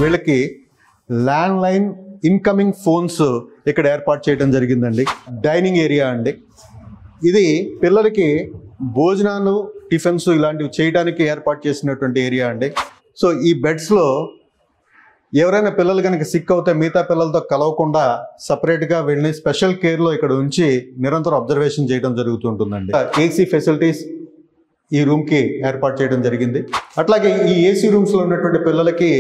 వీళ్ళకి land line incoming phones ఇక్కడ ఏర్పాటు చేయడం జరిగిందండి. డైనింగ్ ఏరియా అండి. ఇది పిల్లలకి భోజనాలు, టిఫిన్స్ ఇలాంటివి చేయడానికి ఏర్పాటు చేసినటువంటి ఏరియా అండి. సో ఈ బెడ్స్లో ఎవరైనా పిల్లలు కనుక సిక్ అవుతే మిగతా పిల్లలతో కలవకుండా సపరేట్గా వీళ్ళని స్పెషల్ కేర్లో ఇక్కడ ఉంచి నిరంతరం అబ్జర్వేషన్ చేయడం జరుగుతుంటుందండి. ఏసీ ఫెసిలిటీస్ ఈ రూమ్కి ఏర్పాటు చేయడం జరిగింది. అట్లాగే ఈ ఏసీ రూమ్స్లో ఉన్నటువంటి పిల్లలకి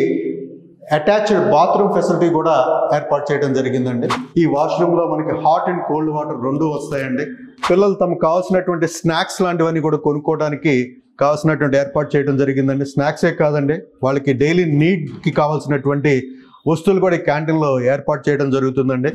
అటాచ్డ్ బాత్రూమ్ ఫెసిలిటీ కూడా ఏర్పాటు చేయడం జరిగిందండి. ఈ వాష్రూమ్లో మనకి హాట్ అండ్ కోల్డ్ వాటర్ రెండూ వస్తాయండి. పిల్లలు తమకు కావాల్సినటువంటి స్నాక్స్ లాంటివన్నీ కూడా కొనుక్కోవడానికి కావాల్సినటువంటి ఏర్పాటు చేయడం జరిగిందండి. స్నాక్సే కాదండి, వాళ్ళకి డైలీ నీడ్కి కావాల్సినటువంటి వస్తువులు కూడా ఈ క్యాంటీన్లో ఏర్పాటు చేయడం జరుగుతుందండి.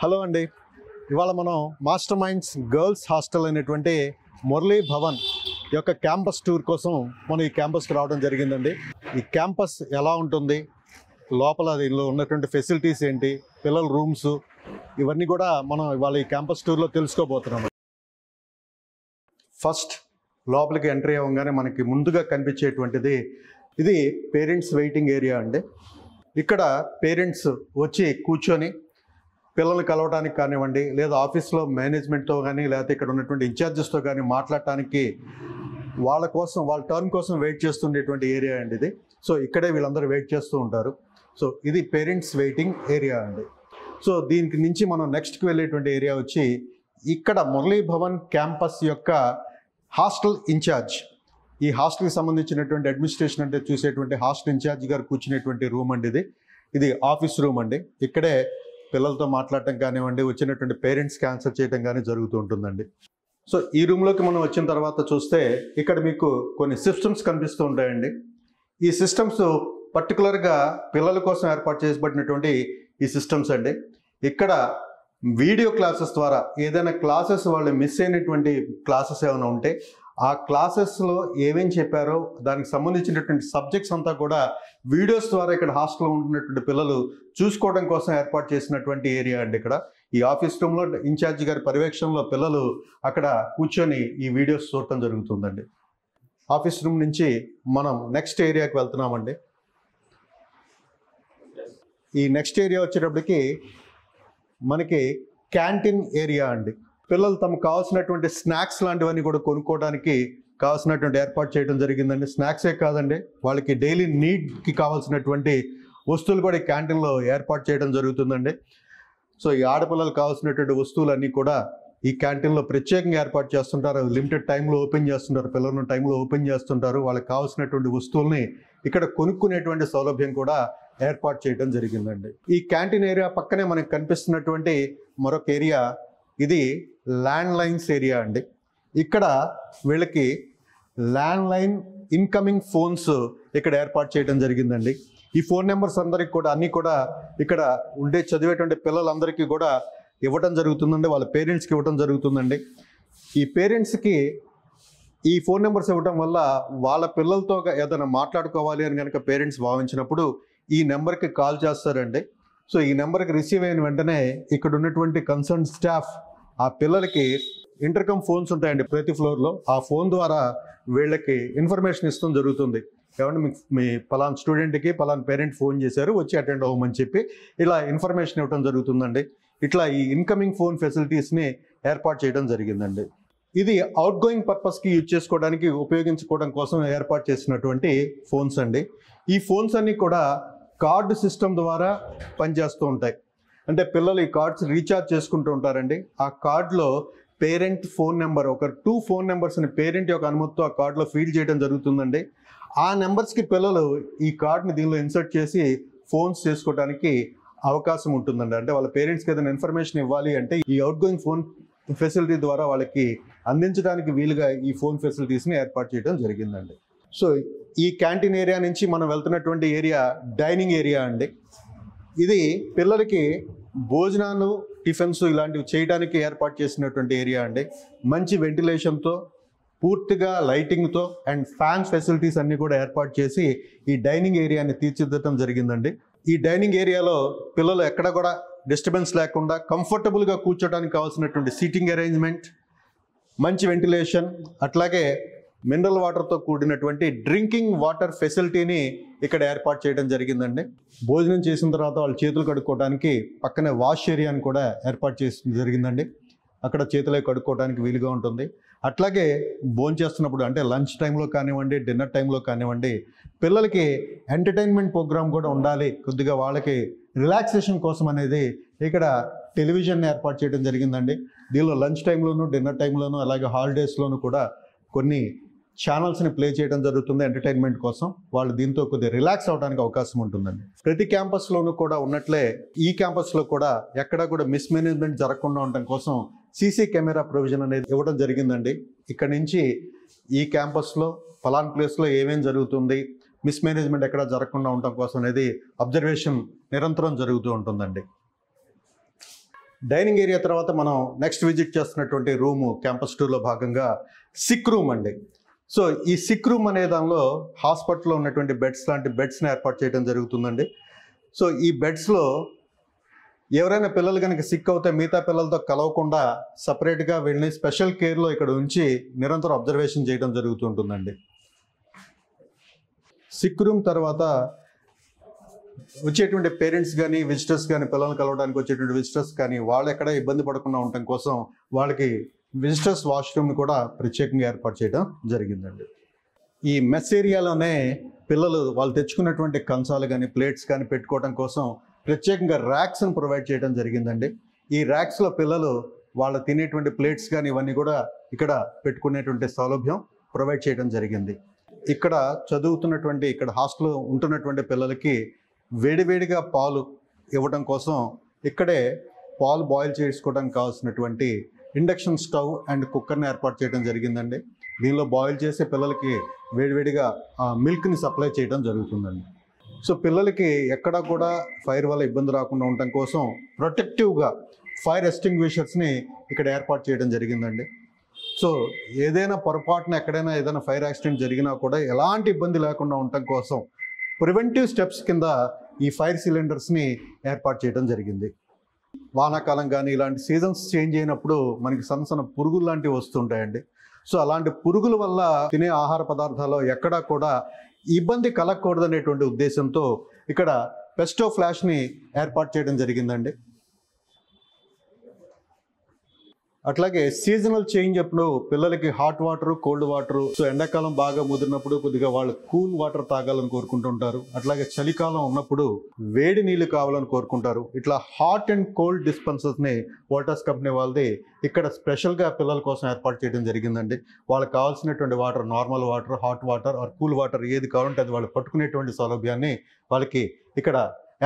హలో అండి, ఇవాళ మనం మాస్టర్ మైండ్స్ గర్ల్స్ హాస్టల్ అయినటువంటి మురళీ భవన్ యొక్క క్యాంపస్ టూర్ కోసం మనం ఈ క్యాంపస్కి రావడం జరిగిందండి. ఈ క్యాంపస్ ఎలా ఉంటుంది, లోపల దీనిలో ఉన్నటువంటి ఫెసిలిటీస్ ఏంటి, పిల్లల రూమ్స్, ఇవన్నీ కూడా మనం ఇవాళ ఈ క్యాంపస్ టూర్లో తెలుసుకోబోతున్నాం. ఫస్ట్ లోపలికి ఎంట్రీ అవ్వగానే మనకి ముందుగా కనిపించేటువంటిది ఇది పేరెంట్స్ వెయిటింగ్ ఏరియా అండి. ఇక్కడ పేరెంట్స్ వచ్చి కూర్చొని పిల్లల్ని కలవడానికి కానివ్వండి, లేదా ఆఫీస్లో మేనేజ్మెంట్తో కానీ, లేకపోతే ఇక్కడ ఉన్నటువంటి ఇన్ఛార్జెస్తో కానీ మాట్లాడటానికి వాళ్ళ టర్న్ కోసం వెయిట్ చేస్తుండేటువంటి ఏరియా అండి ఇది. సో ఇక్కడే వీళ్ళందరూ వెయిట్ చేస్తూ ఉంటారు. సో ఇది పేరెంట్స్ వెయిటింగ్ ఏరియా అండి. సో దీనికి నుంచి మనం నెక్స్ట్కి వెళ్ళేటువంటి ఏరియా వచ్చి ఇక్కడ మురళీ భవన్ క్యాంపస్ యొక్క హాస్టల్ ఇన్ఛార్జ్, ఈ హాస్టల్కి సంబంధించినటువంటి అడ్మినిస్ట్రేషన్ అంటే చూసేటువంటి హాస్టల్ ఇన్ఛార్జ్ గారు కూర్చునేటువంటి రూమ్ అండి ఇది. ఇది ఆఫీస్ రూమ్ అండి. ఇక్కడే పిల్లలతో మాట్లాడటం కానివ్వండి, వచ్చినటువంటి పేరెంట్స్కి ఆన్సర్ చేయడం కానీ జరుగుతూ ఉంటుందండి. సో ఈ రూమ్లోకి మనం వచ్చిన తర్వాత చూస్తే ఇక్కడ మీకు కొన్ని సిస్టమ్స్ కనిపిస్తూ ఉంటాయండి. ఈ సిస్టమ్స్ పర్టికులర్గా పిల్లల కోసం ఏర్పాటు చేయబడినటువంటి ఈ సిస్టమ్స్ అండి. ఇక్కడ వీడియో క్లాసెస్ ద్వారా ఏదైనా క్లాసెస్ వాళ్ళు మిస్ అయినటువంటి క్లాసెస్ ఏమైనా ఉంటే ఆ క్లాసెస్లో ఏమేం చెప్పారో దానికి సంబంధించినటువంటి సబ్జెక్ట్స్ అంతా కూడా వీడియోస్ ద్వారా ఇక్కడ హాస్టల్లో ఉంటున్నటువంటి పిల్లలు చూసుకోవడం కోసం ఏర్పాటు చేసినటువంటి ఏరియా అండి. ఇక్కడ ఈ ఆఫీస్ రూమ్లో ఇన్ఛార్జ్ గారి పర్యవేక్షణలో పిల్లలు అక్కడ కూర్చొని ఈ వీడియోస్ చూడటం జరుగుతుందండి. ఆఫీస్ రూమ్ నుంచి మనం నెక్స్ట్ ఏరియాకి వెళ్తున్నామండి. ఈ నెక్స్ట్ ఏరియా వచ్చేటప్పటికి మనకి క్యాంటీన్ ఏరియా అండి. పిల్లలు తమకు కావాల్సినటువంటి స్నాక్స్ లాంటివన్నీ కూడా కొనుక్కోవడానికి కావాల్సినటువంటి ఏర్పాటు చేయడం జరిగిందండి. స్నాక్సే కాదండి, వాళ్ళకి డైలీ నీడ్కి కావాల్సినటువంటి వస్తువులు కూడా ఈ క్యాంటీన్లో ఏర్పాటు చేయడం జరుగుతుందండి. సో ఈ ఆడపిల్లలకు కావాల్సినటువంటి వస్తువులన్నీ కూడా ఈ క్యాంటీన్లో ప్రత్యేకంగా ఏర్పాటు చేస్తుంటారు. లిమిటెడ్ టైంలో ఓపెన్ చేస్తుంటారు, పిల్లలను టైంలో ఓపెన్ చేస్తుంటారు. వాళ్ళకి కావాల్సినటువంటి వస్తువుల్ని ఇక్కడ కొనుక్కునేటువంటి సౌలభ్యం కూడా ఏర్పాటు చేయడం జరిగిందండి. ఈ క్యాంటీన్ ఏరియా పక్కనే మనకు కనిపిస్తున్నటువంటి మరొక ఏరియా ఇది ల్యాండ్ లైన్స్ ఏరియా అండి. ఇక్కడ వీళ్ళకి ల్యాండ్ లైన్ ఇన్కమింగ్ ఫోన్స్ ఇక్కడ ఏర్పాటు చేయడం జరిగిందండి. ఈ ఫోన్ నెంబర్స్ అందరికి కూడా అన్నీ కూడా ఇక్కడ ఉండే చదివేటువంటి పిల్లలందరికీ కూడా ఇవ్వటం జరుగుతుందండి, వాళ్ళ పేరెంట్స్కి ఇవ్వటం జరుగుతుందండి. ఈ పేరెంట్స్కి ఈ ఫోన్ నెంబర్స్ ఇవ్వటం వల్ల వాళ్ళ పిల్లలతో ఏదైనా మాట్లాడుకోవాలి అని కనుక పేరెంట్స్ భావించినప్పుడు ఈ నెంబర్కి కాల్ చేస్తారండి. సో ఈ నెంబర్కి రిసీవ్ అయిన వెంటనే ఇక్కడ ఉన్నటువంటి కన్సర్న్ స్టాఫ్ ఆ పిల్లలకి ఇంటర్కమ్ ఫోన్స్ ఉంటాయండి ప్రతి ఫ్లోర్లో, ఆ ఫోన్ ద్వారా వీళ్ళకి ఇన్ఫర్మేషన్ ఇస్తాం జరుగుతుంది. ఏమంటే మీ పలానా స్టూడెంట్కి పలానా పేరెంట్ ఫోన్ చేశారు, వచ్చి అటెండ్ అవ్వమని చెప్పి ఇలా ఇన్ఫర్మేషన్ ఇవ్వడం జరుగుతుందండి. ఇట్లా ఈ ఇన్కమింగ్ ఫోన్ ఫెసిలిటీస్ని ఏర్పాటు చేయడం జరిగిందండి. ఇది అవుట్ గోయింగ్ పర్పస్కి యూజ్ చేసుకోవడానికి ఉపయోగించుకోవడం కోసం ఏర్పాటు చేసినటువంటి ఫోన్స్ అండి. ఈ ఫోన్స్ అన్నీ కూడా కార్డు సిస్టమ్ ద్వారా పనిచేస్తూ ఉంటాయి. అంటే పిల్లలు ఈ కార్డ్స్ రీఛార్జ్ చేసుకుంటూ ఉంటారండి. ఆ కార్డులో పేరెంట్ ఫోన్ నెంబర్, ఒక 2 ఫోన్ నెంబర్స్ని పేరెంట్ యొక్క అనుమతితో ఆ కార్డులో ఫీడ్ చేయడం జరుగుతుందండి. ఆ నెంబర్స్కి పిల్లలు ఈ కార్డ్ని దీనిలో ఇన్సర్ట్ చేసి ఫోన్స్ చేసుకోవడానికి అవకాశం ఉంటుందండి. అంటే వాళ్ళ పేరెంట్స్కి ఏదైనా ఇన్ఫర్మేషన్ ఇవ్వాలి అంటే ఈ అవుట్ గోయింగ్ ఫోన్ ఫెసిలిటీ ద్వారా వాళ్ళకి అందించడానికి వీలుగా ఈ ఫోన్ ఫెసిలిటీస్ని ఏర్పాటు చేయడం జరిగిందండి. సో ఈ క్యాంటీన్ ఏరియా నుంచి మనం వెళ్తున్నటువంటి ఏరియా డైనింగ్ ఏరియా అండి. ఇది పిల్లలకి భోజనాలు, టిఫిన్స్ ఇలాంటివి చేయడానికి ఏర్పాటు చేసినటువంటి ఏరియా అండి. మంచి వెంటిలేషన్తో, పూర్తిగా లైటింగ్తో అండ్ ఫ్యాన్స్ ఫెసిలిటీస్ అన్నీ కూడా ఏర్పాటు చేసి ఈ డైనింగ్ ఏరియాని తీర్చిదిద్దడం జరిగిందండి. ఈ డైనింగ్ ఏరియాలో పిల్లలు ఎక్కడ కూడా డిస్టర్బెన్స్ లేకుండా కంఫర్టబుల్గా కూర్చోడానికి కావాల్సినటువంటి సీటింగ్ అరేంజ్మెంట్, మంచి వెంటిలేషన్, అట్లాగే మినరల్ వాటర్తో కూడినటువంటి డ్రింకింగ్ వాటర్ ఫెసిలిటీని ఇక్కడ ఏర్పాటు చేయడం జరిగిందండి. భోజనం చేసిన తర్వాత వాళ్ళు చేతులు కడుక్కోవడానికి పక్కనే వాష్ ఏరియాని కూడా ఏర్పాటు చేసి జరిగిందండి. అక్కడ చేతులే కడుక్కోవడానికి వీలుగా ఉంటుంది. అట్లాగే భోంచేస్తున్నప్పుడు అంటే లంచ్ టైంలో కానివ్వండి, డిన్నర్ టైంలో కానివ్వండి, పిల్లలకి ఎంటర్టైన్మెంట్ ప్రోగ్రామ్ కూడా ఉండాలి, కొద్దిగా వాళ్ళకి రిలాక్సేషన్ కోసం అనేది ఇక్కడ టెలివిజన్ ఏర్పాటు చేయడం జరిగిందండి. దీనిలో లంచ్ టైంలోను, డిన్నర్ టైంలోను, అలాగే హాలిడేస్లోను కూడా కొన్ని ఛానల్స్ని ప్లే చేయడం జరుగుతుంది ఎంటర్టైన్మెంట్ కోసం. వాళ్ళు దీంతో కొద్దిగా రిలాక్స్ అవడానికి అవకాశం ఉంటుందండి. ప్రతి క్యాంపస్లోనూ కూడా ఉన్నట్లే ఈ క్యాంపస్లో కూడా ఎక్కడా కూడా మిస్మేనేజ్మెంట్ జరగకుండా ఉండడం కోసం సీసీ కెమెరా ప్రొవిజన్ అనేది ఇవ్వడం జరిగిందండి. ఇక్కడ నుంచి ఈ క్యాంపస్లో ఫలాన్ ప్లేస్లో ఏమేం జరుగుతుంది, మిస్మేనేజ్మెంట్ ఎక్కడ జరగకుండా ఉండడం కోసం అనేది అబ్జర్వేషన్ నిరంతరం జరుగుతూ ఉంటుందండి. డైనింగ్ ఏరియా తర్వాత మనం నెక్స్ట్ విజిట్ చేస్తున్నటువంటి రూము క్యాంపస్ టూర్లో భాగంగా సిక్ రూమ్ అండి. సో ఈ సిక్ రూమ్ అనే దానిలో హాస్పిటల్లో ఉన్నటువంటి బెడ్స్ లాంటి బెడ్స్ని ఏర్పాటు చేయడం జరుగుతుందండి. సో ఈ బెడ్స్లో ఎవరైనా పిల్లలు కనుక సిక్ అవుతే మిగతా పిల్లలతో కలవకుండా సపరేట్గా వెళ్ళి స్పెషల్ కేర్లో ఇక్కడ ఉంచి నిరంతరం అబ్జర్వేషన్ చేయడం జరుగుతుంటుందండి. సిక్ రూమ్ తర్వాత వచ్చేటువంటి పేరెంట్స్ కానీ, విజిటర్స్ కానీ, పిల్లల్ని కలవడానికి వచ్చేటువంటి విజిటర్స్ కానీ వాళ్ళు ఎక్కడ ఇబ్బంది పడకుండా ఉండటం కోసం వాళ్ళకి విజిటర్స్ వాష్రూమ్ని కూడా ప్రత్యేకంగా ఏర్పాటు చేయడం జరిగిందండి. ఈ మెస్ ఏరియాలోనే పిల్లలు వాళ్ళు తెచ్చుకున్నటువంటి కంచాలు కానీ, ప్లేట్స్ కానీ పెట్టుకోవడం కోసం ప్రత్యేకంగా ర్యాక్స్ని ప్రొవైడ్ చేయడం జరిగిందండి. ఈ ర్యాక్స్లో పిల్లలు వాళ్ళ తినేటువంటి ప్లేట్స్ కానీ ఇవన్నీ కూడా ఇక్కడ పెట్టుకునేటువంటి సౌలభ్యం ప్రొవైడ్ చేయడం జరిగింది. ఇక్కడ చదువుతున్నటువంటి, ఇక్కడ హాస్టల్లో ఉంటున్నటువంటి పిల్లలకి వేడివేడిగా పాలు ఇవ్వడం కోసం ఇక్కడే పాలు బాయిల్ చేసుకోవడానికి కావాల్సినటువంటి ఇండక్షన్ స్టవ్ అండ్ కుక్కర్ని ఏర్పాటు చేయడం జరిగిందండి. దీనిలో బాయిల్ చేసే పిల్లలకి వేడివేడిగా మిల్క్ని సప్లై చేయడం జరుగుతుందండి. సో పిల్లలకి ఎక్కడా కూడా ఫైర్ వల్ల ఇబ్బంది రాకుండా ఉండటం కోసం ప్రొటెక్టివ్గా ఫైర్ ఎస్టింగ్విషర్స్ని ఇక్కడ ఏర్పాటు చేయడం జరిగిందండి. సో ఏదైనా పొరపాటున ఎక్కడైనా ఏదైనా ఫైర్ యాక్సిడెంట్ జరిగినా కూడా ఎలాంటి ఇబ్బంది లేకుండా ఉండటం కోసం ప్రివెంటివ్ స్టెప్స్ కింద ఈ ఫైర్ సిలిండర్స్ని ఏర్పాటు చేయడం జరిగింది. వానాకాలం కానీ ఇలాంటి సీజన్స్ చేంజ్ అయినప్పుడు మనకి సన్న పురుగులు లాంటివి వస్తుంటాయండి. సో అలాంటి పురుగుల వల్ల తినే ఆహార పదార్థాలు ఎక్కడా కూడా ఇబ్బంది కలగకూడదనేటువంటి ఉద్దేశంతో ఇక్కడ పెస్టో ఫ్లాష్ని ఏర్పాటు చేయడం జరిగిందండి. అట్లాగే సీజనల్ చేంజ్ అప్పుడు పిల్లలకి hot water, cold water, so ఎండాకాలం బాగా ముదిరినప్పుడు కొద్దిగా వాళ్ళు కూల్ వాటర్ తాగాలని కోరుకుంటుంటారు. అట్లాగే చలికాలం ఉన్నప్పుడు వేడి నీళ్లు కావాలని కోరుకుంటారు. ఇట్లా హాట్ అండ్ కోల్డ్ డిస్పెన్సర్స్ని వాటర్స్ కంపెనీ వాళ్ళది ఇక్కడ స్పెషల్గా పిల్లల కోసం ఏర్పాటు చేయడం జరిగిందండి. వాళ్ళకి కావాల్సినటువంటి water, normal water, hot water or cool water ఏది కావాలంటే అది వాళ్ళు పట్టుకునేటువంటి సౌలభ్యాన్ని వాళ్ళకి ఇక్కడ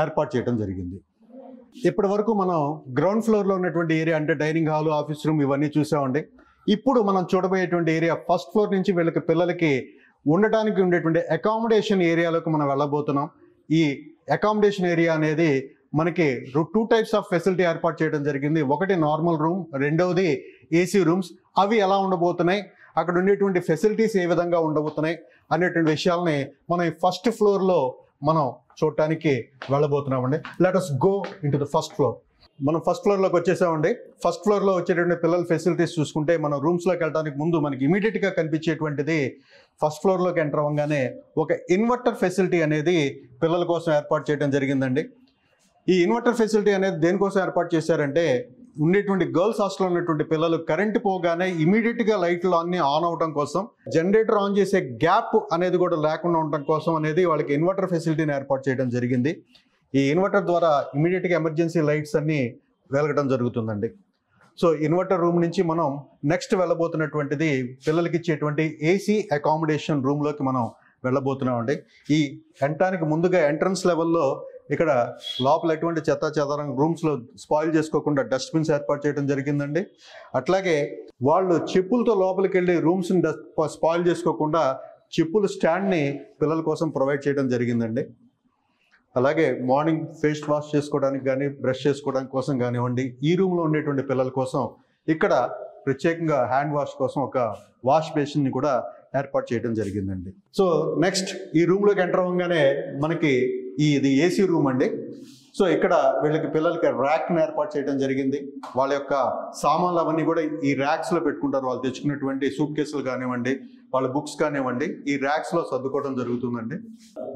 ఏర్పాటు చేయడం జరిగింది. ఇప్పటి వరకు మనం గ్రౌండ్ ఫ్లోర్లో ఉన్నటువంటి ఏరియా అంటే డైనింగ్ హాల్, ఆఫీస్ రూమ్ ఇవన్నీ చూసామండి. ఇప్పుడు మనం చూడబోయేటువంటి ఏరియా ఫస్ట్ ఫ్లోర్ నుంచి వీళ్ళకి పిల్లలకి ఉండటానికి ఉండేటువంటి అకామిడేషన్ ఏరియాలోకి మనం వెళ్ళబోతున్నాం. ఈ అకామిడేషన్ ఏరియా అనేది మనకి 2 టైప్స్ ఆఫ్ ఫెసిలిటీ ఏర్పాటు చేయడం జరిగింది. ఒకటి నార్మల్ రూమ్, రెండవది ఏసీ రూమ్స్. అవి ఎలా ఉండబోతున్నాయి, అక్కడ ఉండేటువంటి ఫెసిలిటీస్ ఏ విధంగా ఉండబోతున్నాయి అనేటువంటి విషయాలని మనం ఈ ఫస్ట్ ఫ్లోర్లో మనం చూడటానికి వెళ్ళబోతున్నామండి. Let us go into the first floor. మనం ఫస్ట్ ఫ్లోర్లోకి వచ్చేసామండి. ఫస్ట్ ఫ్లోర్లో వచ్చేటువంటి పిల్లల ఫెసిలిటీస్ చూసుకుంటే మనం రూమ్స్లోకి వెళ్ళడానికి ముందు మనకి ఇమీడియట్గా కనిపించేటువంటిది ఫస్ట్ ఫ్లోర్లోకి ఎంటర్ అవ్వగానే ఒక ఇన్వర్టర్ ఫెసిలిటీ అనేది పిల్లల కోసం ఏర్పాటు చేయడం జరిగిందండి. ఈ ఇన్వర్టర్ ఫెసిలిటీ అనేది దేనికోసం ఏర్పాటు చేశారంటే ఉండేటువంటి గర్ల్స్ హాస్టల్లో ఉన్నటువంటి పిల్లలు కరెంటు పోగానే ఇమీడియట్గా లైట్లు అన్నీ ఆన్ అవడం కోసం, జనరేటర్ ఆన్ చేసే గ్యాప్ అనేది కూడా లేకుండా ఉండటం కోసం అనేది వాళ్ళకి ఇన్వర్టర్ ఫెసిలిటీని ఏర్పాటు చేయడం జరిగింది. ఈ ఇన్వర్టర్ ద్వారా ఇమీడియట్గా ఎమర్జెన్సీ లైట్స్ అన్నీ వెలగడం జరుగుతుందండి. సో ఇన్వర్టర్ రూమ్ నుంచి మనం నెక్స్ట్ వెళ్ళబోతున్నటువంటిది పిల్లలకి ఇచ్చేటువంటి ఏసీ అకామిడేషన్ రూమ్లోకి మనం వెళ్ళబోతున్నామండి. ఈ ఎంట్రానికి ముందుగా ఎంట్రన్స్ లెవెల్లో ఇక్కడ లోపల ఎటువంటి చెత్త చెదారం రూమ్స్లో స్పాయిల్ చేసుకోకుండా డస్ట్బిన్స్ ఏర్పాటు చేయడం జరిగిందండి. అట్లాగే వాళ్ళు చెప్పులతో లోపలికి వెళ్ళి రూమ్స్ని స్పాయిల్ చేసుకోకుండా చెప్పుల స్టాండ్ని పిల్లల కోసం ప్రొవైడ్ చేయడం జరిగిందండి. అలాగే మార్నింగ్ ఫేస్ వాష్ చేసుకోవడానికి కానీ బ్రష్ చేసుకోవడానికి కోసం కానివ్వండి, ఈ రూమ్లో ఉండేటువంటి పిల్లల కోసం ఇక్కడ ప్రత్యేకంగా హ్యాండ్ వాష్ కోసం ఒక వాష్ బేసిన్ని కూడా ఏర్పాటు చేయడం జరిగిందండి. సో నెక్స్ట్ ఈ రూమ్లోకి ఎంటర్ అవ్వగానే మనకి ఇది ఏసీ రూమ్ అండి. సో ఇక్కడ వీళ్ళకి పిల్లలకి ర్యాక్ని ఏర్పాటు చేయడం జరిగింది. వాళ్ళ యొక్క సామాన్లు అవన్నీ కూడా ఈ ర్యాక్స్లో పెట్టుకుంటారు. వాళ్ళు తెచ్చుకున్నటువంటి సూట్ కేసులు కానివ్వండి, వాళ్ళ బుక్స్ కానివ్వండి, ఈ ర్యాక్స్లో సర్దుకోవడం జరుగుతుందండి.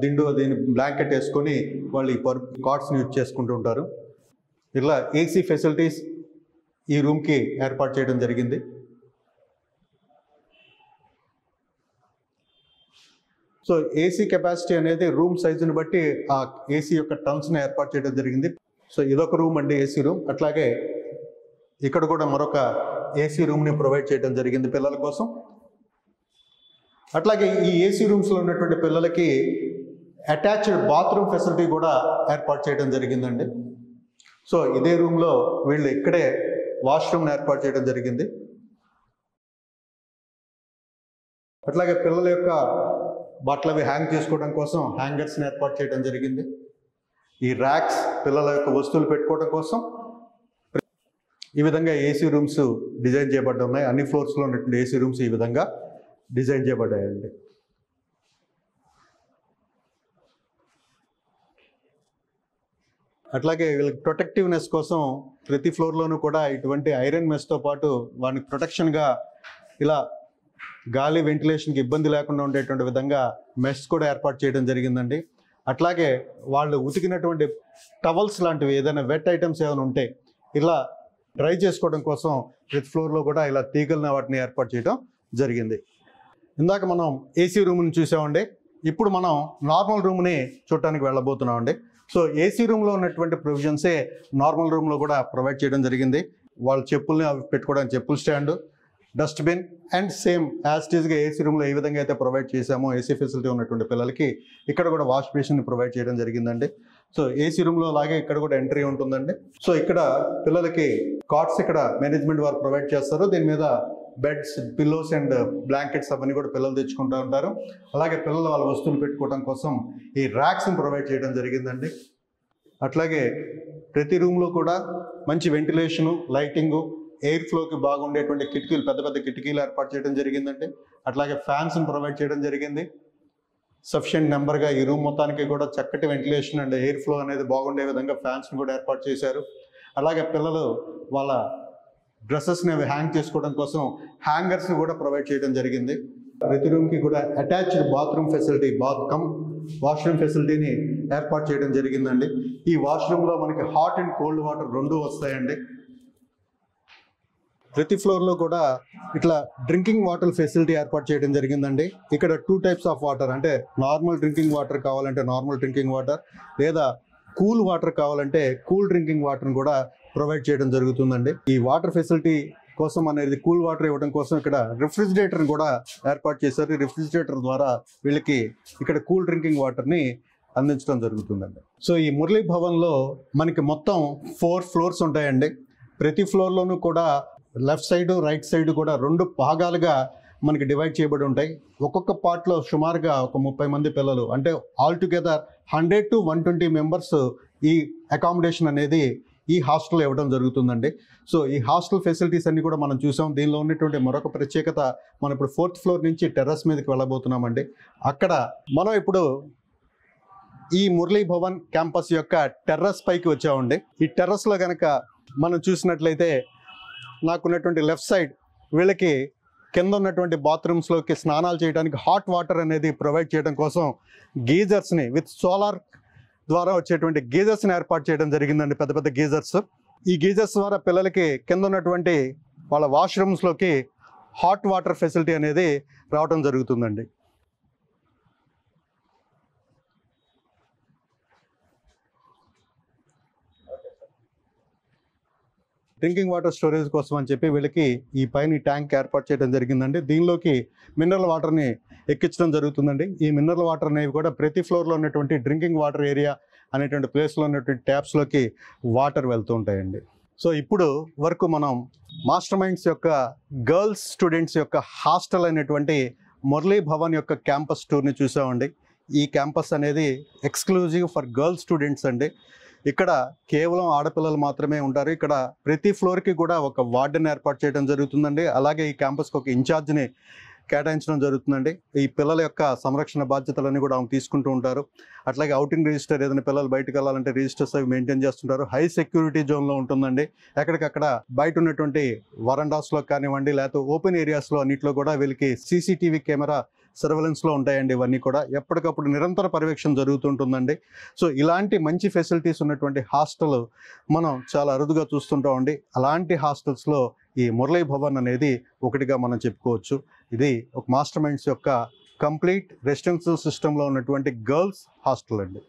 దీని బ్లాంకెట్ వేసుకొని వాళ్ళు ఈ కాట్స్ని యూజ్ చేసుకుంటూ ఉంటారు. ఇలా ఏసీ ఫెసిలిటీస్ ఈ రూమ్కి ఏర్పాటు చేయడం జరిగింది. సో ఏసీ కెపాసిటీ అనేది రూమ్ సైజుని బట్టి ఆ ఏసీ యొక్క టర్మ్స్ని ఏర్పాటు చేయడం జరిగింది. సో ఇదొక రూమ్ అండి, ఏసీ రూమ్. అట్లాగే ఇక్కడ కూడా మరొక ఏసీ రూమ్ని ప్రొవైడ్ చేయడం జరిగింది పిల్లల కోసం. అట్లాగే ఈ ఏసీ రూమ్స్లో ఉన్నటువంటి పిల్లలకి అటాచ్డ్ బాత్రూమ్ ఫెసిలిటీ కూడా ఏర్పాటు చేయడం జరిగిందండి. సో ఇదే రూమ్లో వీళ్ళు ఇక్కడే వాష్రూమ్ని ఏర్పాటు చేయడం జరిగింది. అట్లాగే పిల్లల యొక్క బట్టలు అవి హ్యాంగ్ చేసుకోవడం కోసం హ్యాంగర్స్ని ఏర్పాటు చేయడం జరిగింది. ఈ ర్యాక్స్ పిల్లల యొక్క వస్తువులు పెట్టుకోవడం కోసం ఈ విధంగా ఏసీ రూమ్స్ డిజైన్ చేయబడ్డ ఉన్నాయి. అన్ని ఫ్లోర్స్లో ఉన్నటువంటి ఏసీ రూమ్స్ ఈ విధంగా డిజైన్ చేయబడ్డాయండి. అట్లాగే వీళ్ళకి ప్రొటెక్టివ్నెస్ కోసం ప్రతి ఫ్లోర్లోనూ కూడా ఇటువంటి ఐరన్ మెస్తో పాటు వానికి ప్రొటెక్షన్గా ఇలా గాలి వెంటిలేషన్కి ఇబ్బంది లేకుండా ఉండేటువంటి విధంగా మెస్ కూడా ఏర్పాటు చేయడం జరిగిందండి. అట్లాగే వాళ్ళు ఉతికినటువంటి టవల్స్ లాంటివి ఏదైనా వెట్ ఐటమ్స్ ఏమైనా ఉంటే ఇలా డ్రై చేసుకోవడం కోసం ప్రతి ఫ్లోర్లో కూడా ఇలా తీగలను వాటిని ఏర్పాటు చేయడం జరిగింది. ఇందాక మనం ఏసీ రూమ్ని చూసామండి. ఇప్పుడు మనం నార్మల్ రూమ్ని చూడటానికి వెళ్ళబోతున్నామండి. సో ఏసీ రూమ్లో ఉన్నటువంటి ప్రొవిజన్సే నార్మల్ రూమ్లో కూడా ప్రొవైడ్ చేయడం జరిగింది. వాళ్ళ చెప్పుల్ని అవి పెట్టుకోవడానికి చెప్పుల stand, dustbin and same as it ఈస్గా ఏసీ రూమ్లో ఏ విధంగా అయితే ప్రొవైడ్ చేసామో ఏసీ ఫెసిలిటీ ఉన్నటువంటి పిల్లలకి ఇక్కడ కూడా వాష్ బేసిన్ని ప్రొవైడ్ చేయడం జరిగిందండి. సో ఏసీ రూమ్లో అలాగే ఇక్కడ కూడా ఎంట్రీ ఉంటుందండి. సో ఇక్కడ పిల్లలకి కాట్స్ ఇక్కడ మేనేజ్మెంట్ వారు ప్రొవైడ్ చేస్తారు. దీని మీద బెడ్స్, పిల్లోస్ అండ్ బ్లాంకెట్స్ అవన్నీ కూడా పిల్లలు తెచ్చుకుంటూ ఉంటారు. అలాగే పిల్లలు వాళ్ళ వస్తువులు పెట్టుకోవడం కోసం ఈ ర్యాక్స్ని ప్రొవైడ్ చేయడం జరిగిందండి. అట్లాగే ప్రతి రూమ్లో కూడా మంచి వెంటిలేషను, లైటింగు, ఎయిర్ ఫ్లోకి బాగుండేటువంటి కిటికీలు, పెద్ద పెద్ద కిటికీలు ఏర్పాటు చేయడం జరిగిందండి. అట్లాగే ఫ్యాన్స్ని ప్రొవైడ్ చేయడం జరిగింది. సఫిషియెంట్ నెంబర్గా ఈ రూమ్ మొత్తానికి కూడా చక్కటి వెంటిలేషన్ అండ్ ఎయిర్ ఫ్లో అనేది బాగుండే విధంగా ఫ్యాన్స్ని కూడా ఏర్పాటు చేశారు. అలాగే పిల్లలు వాళ్ళ డ్రెస్సెస్ని అవి హ్యాంగ్ చేసుకోవడం కోసం హ్యాంగర్స్ని కూడా ప్రొవైడ్ చేయడం జరిగింది. ప్రతి రూమ్కి కూడా అటాచ్డ్ బాత్రూమ్ ఫెసిలిటీ, వాష్రూమ్ ఫెసిలిటీని ఏర్పాటు చేయడం జరిగిందండి. ఈ వాష్రూమ్లో మనకి హాట్ అండ్ కోల్డ్ వాటర్ రెండూ వస్తాయండి. ప్రతి ఫ్లోర్లో కూడా ఇట్లా డ్రింకింగ్ వాటర్ ఫెసిలిటీ ఏర్పాటు చేయడం జరిగిందండి. ఇక్కడ 2 టైప్స్ ఆఫ్ వాటర్, అంటే నార్మల్ డ్రింకింగ్ వాటర్ కావాలంటే నార్మల్ డ్రింకింగ్ వాటర్, లేదా కూల్ వాటర్ కావాలంటే కూల్ డ్రింకింగ్ వాటర్ని కూడా ప్రొవైడ్ చేయడం జరుగుతుందండి. ఈ వాటర్ ఫెసిలిటీ కోసం అనేది కూల్ వాటర్ ఇవ్వడం కోసం ఇక్కడ రిఫ్రిజిరేటర్ని కూడా ఏర్పాటు చేశారు. ఈ రిఫ్రిజిరేటర్ ద్వారా వీళ్ళకి ఇక్కడ కూల్ డ్రింకింగ్ వాటర్ని అందించడం జరుగుతుందండి. సో ఈ మురళీ భవన్లో మనకి మొత్తం 4 ఫ్లోర్స్ ఉంటాయండి. ప్రతి ఫ్లోర్లోనూ కూడా లెఫ్ట్ సైడ్, రైట్ సైడ్ కూడా 2 భాగాలుగా మనకి డివైడ్ చేయబడి ఉంటాయి. ఒక్కొక్క పార్ట్లో సుమారుగా ఒక 30 మంది పిల్లలు, అంటే ఆల్టుగెదర్ 100 to 120 మెంబర్స్ ఈ అకామిడేషన్ అనేది ఈ హాస్టల్ ఇవ్వడం జరుగుతుందండి. సో ఈ హాస్టల్ ఫెసిలిటీస్ అన్ని కూడా మనం చూసాం. దీనిలో ఉన్నటువంటి మరొక ప్రత్యేకత, మనం ఇప్పుడు 4th ఫ్లోర్ నుంచి టెర్రస్ మీదకి వెళ్ళబోతున్నామండి. అక్కడ మనం ఇప్పుడు ఈ మురళీ భవన్ క్యాంపస్ యొక్క టెర్రస్ పైకి వచ్చామండి. ఈ టెర్రస్లో కనుక మనం చూసినట్లయితే నాకున్నటువంటి లెఫ్ట్ సైడ్ వీళ్ళకి కింద ఉన్నటువంటి బాత్రూమ్స్లోకి స్నానాలు చేయడానికి హాట్ వాటర్ అనేది ప్రొవైడ్ చేయడం కోసం గీజర్స్ని విత్ సోలార్ ద్వారా వచ్చేటువంటి గీజర్స్ని ఏర్పాటు చేయడం జరిగిందండి. పెద్ద పెద్ద గీజర్స్. ఈ గీజర్స్ ద్వారా పిల్లలకి కింద ఉన్నటువంటి వాళ్ళ వాష్రూమ్స్లోకి హాట్ వాటర్ ఫెసిలిటీ అనేది రావడం జరుగుతుందండి. డ్రింకింగ్ వాటర్ స్టోరేజ్ కోసం అని చెప్పి వీళ్ళకి ఈ పైన ట్యాంక్ ఏర్పాటు చేయడం జరిగిందండి. దీనిలోకి మినరల్ వాటర్ని ఎక్కించడం జరుగుతుందండి. ఈ మినరల్ వాటర్ అనేవి కూడా ప్రతి ఫ్లోర్లో ఉన్నటువంటి డ్రింకింగ్ వాటర్ ఏరియా అనేటువంటి ప్లేస్లో ఉన్నటువంటి ట్యాప్స్లోకి వాటర్ వెళ్తూ ఉంటాయండి. సో ఇప్పుడు వరకు మనం మాస్టర్ మైండ్స్ యొక్క గర్ల్స్ స్టూడెంట్స్ యొక్క హాస్టల్ అయినటువంటి మురళీ భవన్ యొక్క క్యాంపస్ టూర్ని చూసామండి. ఈ క్యాంపస్ అనేది ఎక్స్క్లూజివ్ ఫర్ గర్ల్స్ స్టూడెంట్స్ అండి. ఇక్కడ కేవలం ఆడపిల్లలు మాత్రమే ఉంటారు. ఇక్కడ ప్రతి ఫ్లోర్కి కూడా ఒక వార్డెన్ ఏర్పాటు చేయడం జరుగుతుందండి. అలాగే ఈ క్యాంపస్కి ఒక ఇన్ఛార్జ్ని కేటాయించడం జరుగుతుందండి. ఈ పిల్లల యొక్క సంరక్షణ బాధ్యతలన్నీ కూడా ఆమె తీసుకుంటూ ఉంటారు. అట్లాగే అవుటింగ్ రిజిస్టర్, ఏదైనా పిల్లలు బయటకు వెళ్ళాలంటే రిజిస్టర్స్ అవి మెయింటైన్ చేస్తుంటారు. హై సెక్యూరిటీ జోన్లో ఉంటుందండి. ఎక్కడికక్కడ బయట ఉన్నటువంటి వరండాస్లో కానివ్వండి, లేకపోతే ఓపెన్ ఏరియాస్లో అన్నింటిలో కూడా వీళ్ళకి సీసీటీవీ కెమెరా సర్వేలెన్స్లో ఉంటాయండి. ఇవన్నీ కూడా ఎప్పటికప్పుడు నిరంతర పర్యవేక్షణ జరుగుతుంటుందండి. సో ఇలాంటి మంచి ఫెసిలిటీస్ ఉన్నటువంటి హాస్టల్ మనం చాలా అరుదుగా చూస్తుంటామండి. అలాంటి హాస్టల్స్లో ఈ మురళీ భవన్ అనేది ఒకటిగా మనం చెప్పుకోవచ్చు. ఇది ఒక మాస్టర్ మైండ్స్ యొక్క కంప్లీట్ రెసిడెన్షియల్ సిస్టంలో ఉన్నటువంటి గర్ల్స్ హాస్టల్ అండి.